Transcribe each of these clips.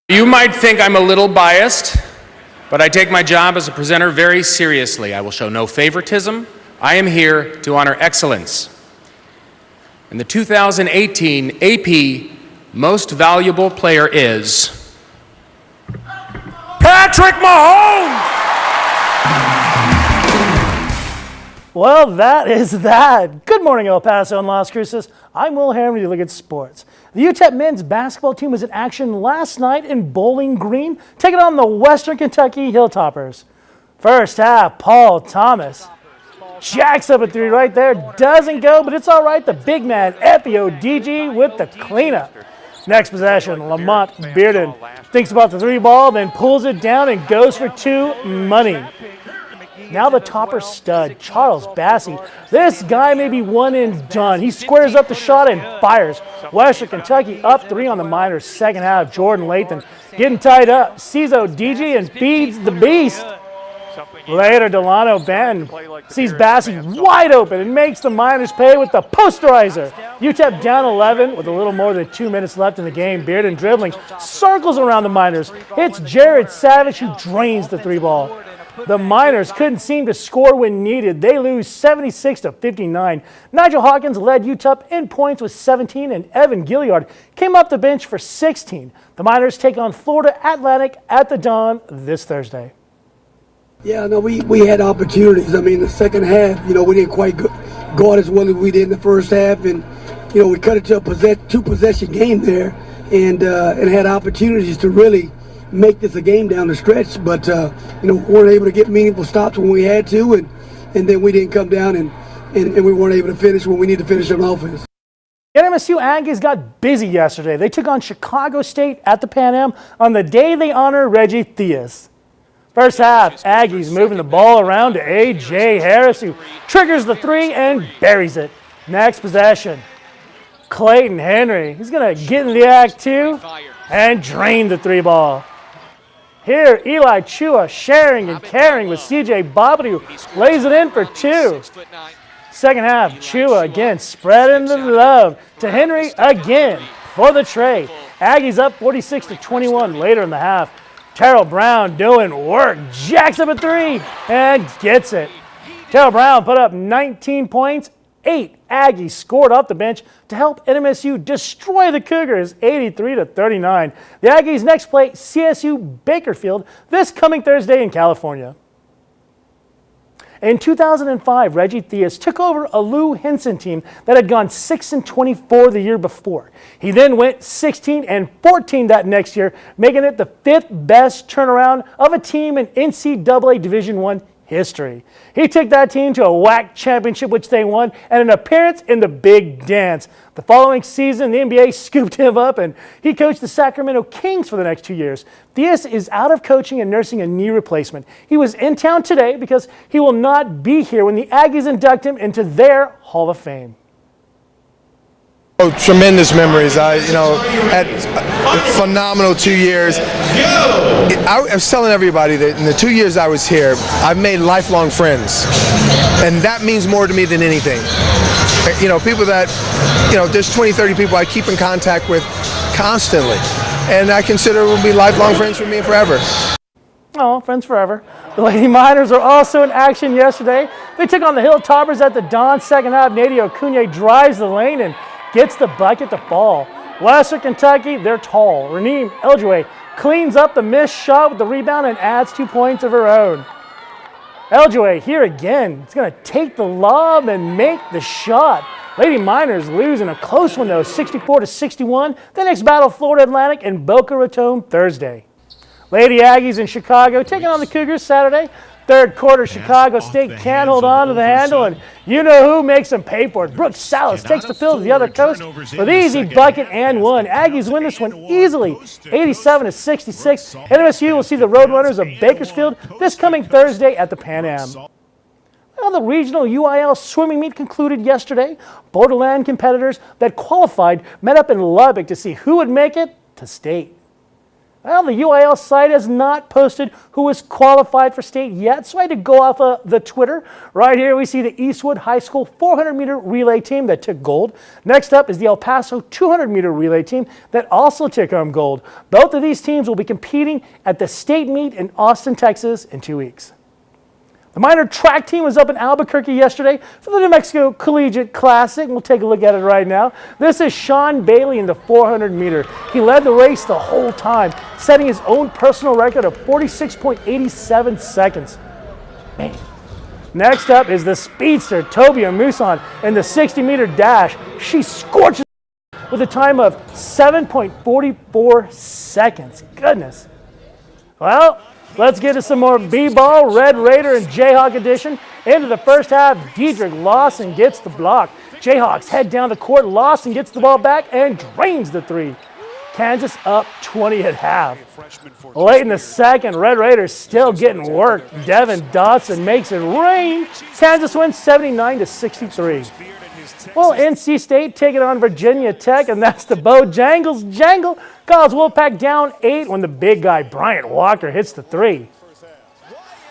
You might think I'm a little biased, but I take my job as a presenter very seriously. I will show no favoritism. I am here to honor excellence. And the 2018 AP Most Valuable Player is Patrick Mahomes! Well, that is that. Good morning, El Paso and Las Cruces. I'm Will Hammer. You look at sports. The UTEP men's basketball team was in action last night in Bowling Green, taking on the Western Kentucky Hilltoppers. First half, Paul Thomas jacks up a three right there. Doesn't go, but it's all right. The big man, Epio DG, with the cleanup. Next possession, Lamont Bearden thinks about the three ball, then pulls it down and goes for two money. Now the topper stud, Charles Bassey. This guy may be one and done. He squares up the shot and fires. Western Kentucky up three on the Miners. Second half, Jordan Lathan getting tied up. Cizo DG and feeds the beast. Later, Delano Ben sees Bassey wide open and makes the Miners pay with the posterizer. UTEP down 11 with a little more than 2 minutes left in the game. Bearden dribbling, circles around the Miners. Hits Jared Savage, who drains the three ball. The Miners couldn't seem to score when needed. They lose 76-59. Nigel Hawkins led UTEP in points with 17, and Evan Gilliard came off the bench for 16. The Miners take on Florida Atlantic at the Dawn this Thursday. Yeah, no, we had opportunities. I mean, the second half, we didn't quite go out as well as we did in the first half, and we cut it to a two-possession game there, and had opportunities to really make this a game down the stretch, but we weren't able to get meaningful stops when we had to, and then we didn't come down and we weren't able to finish when we need to finish on offense. NMSU Aggies got busy yesterday. They took on Chicago State at the Pan Am on the day they honor Reggie Theus. First half, Aggies moving the ball around to A.J. Harris, who triggers the three and buries it. Next possession, Clayton Henry. He's going to get in the act too and drain the three ball. Here, Eli Chua sharing and carrying with C.J. Bobbity, who lays it in for two. Second half, Chua again spreading the love to Henry again for the tray. Aggies up 46-21 later in the half. Terrell Brown doing work, jacks up a three and gets it. Terrell Brown put up 19 points. 8 Aggies scored off the bench to help NMSU destroy the Cougars 83-39. The Aggies next play CSU Bakerfield this coming Thursday in California. In 2005, Reggie Theus took over a Lou Henson team that had gone 6-24 the year before. He then went 16-14 that next year, making it the 5th best turnaround of a team in NCAA Division I history. He took that team to a WAC championship, which they won, and an appearance in the Big Dance. The following season, the NBA scooped him up, and he coached the Sacramento Kings for the next 2 years. Theus is out of coaching and nursing a knee replacement. He was in town today because he will not be here when the Aggies induct him into their Hall of Fame. Oh, tremendous memories. I had a phenomenal 2 years. I was telling everybody that in the 2 years I was here, I've made lifelong friends, and that means more to me than anything. People that, there's 20, 30 people I keep in contact with constantly, and I consider will be lifelong friends for me forever. Oh, friends forever. The Lady Miners are also in action yesterday. They took on the Hilltoppers at the Dawn. Second half, Nadia Acuna drives the lane and gets the bucket to fall. Western Kentucky, they're tall. Raneem Eljaway cleans up the missed shot with the rebound and adds 2 points of her own. Eljaway here again. It's going to take the lob and make the shot. Lady Miners lose in a close one though, 64-61. The next battle, Florida Atlantic in Boca Raton Thursday. Lady Aggies in Chicago taking on the Cougars Saturday. Third quarter, Chicago State can't hold on to the handle, and you know who makes them pay for it. Brooke Salas takes the field to the other coast for the easy bucket and one. Aggies win this one easily, 87-66. NMSU will see the Roadrunners of Bakersfield this coming Thursday at the Pan Am. Well, the regional UIL swimming meet concluded yesterday. Borderland competitors that qualified met up in Lubbock to see who would make it to state. Well, the UIL site has not posted who is qualified for state yet, so I had to go off of the Twitter. Right here we see the Eastwood High School 400-meter relay team that took gold. Next up is the El Paso 200-meter relay team that also took home gold. Both of these teams will be competing at the state meet in Austin, Texas in 2 weeks. The minor track team was up in Albuquerque yesterday for the New Mexico Collegiate Classic. We'll take a look at it right now. This is Sean Bailey in the 400-meter. He led the race the whole time, setting his own personal record of 46.87 seconds. Man. Next up is the speedster, Tobia Muson, in the 60-meter dash. She scorches with a time of 7.44 seconds. Goodness. Well, let's get to some more B-ball, Red Raider and Jayhawk edition. Into the first half, Diedrich Lawson gets the block. Jayhawks head down the court. Lawson gets the ball back and drains the three. Kansas up 20 at half. Late in the second, Red Raiders still getting work. Devin Dotson makes it rain. Kansas wins 79-63. Well, NC State taking on Virginia Tech, and that's the Bojangles jangle. Calls Wolfpack down 8 when the big guy Bryant Walker hits the three.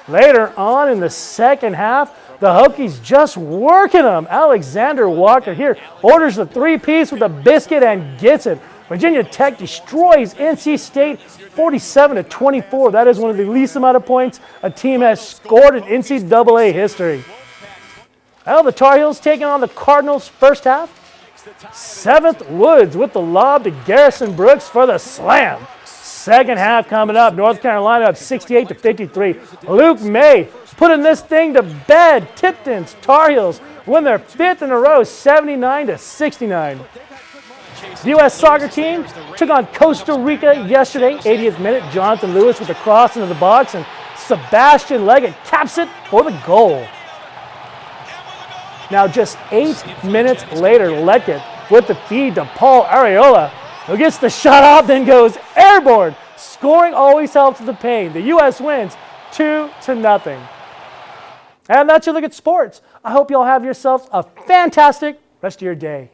Later on in the second half, the Hokies just working them. Alexander Walker here orders the three-piece with a biscuit and gets it. Virginia Tech destroys NC State 47-24. That is one of the least amount of points a team has scored in NCAA history. Well, the Tar Heels taking on the Cardinals first half. Seventh Woods with the lob to Garrison Brooks for the slam. Second half coming up. North Carolina up 68-53. Luke May putting this thing to bed. Tipton's Tar Heels win their fifth in a row, 79-69. The U.S. soccer team took on Costa Rica yesterday, 80th minute. Jonathan Lewis with a cross into the box, and Sebastian Leggett caps it for the goal. Now just 8 minutes later, Leggett with the feed to Paul Arriola, who gets the shot off, then goes airborne. Scoring always helps the pain. The U.S. wins 2-0. And that's your look at sports. I hope you all have yourselves a fantastic rest of your day.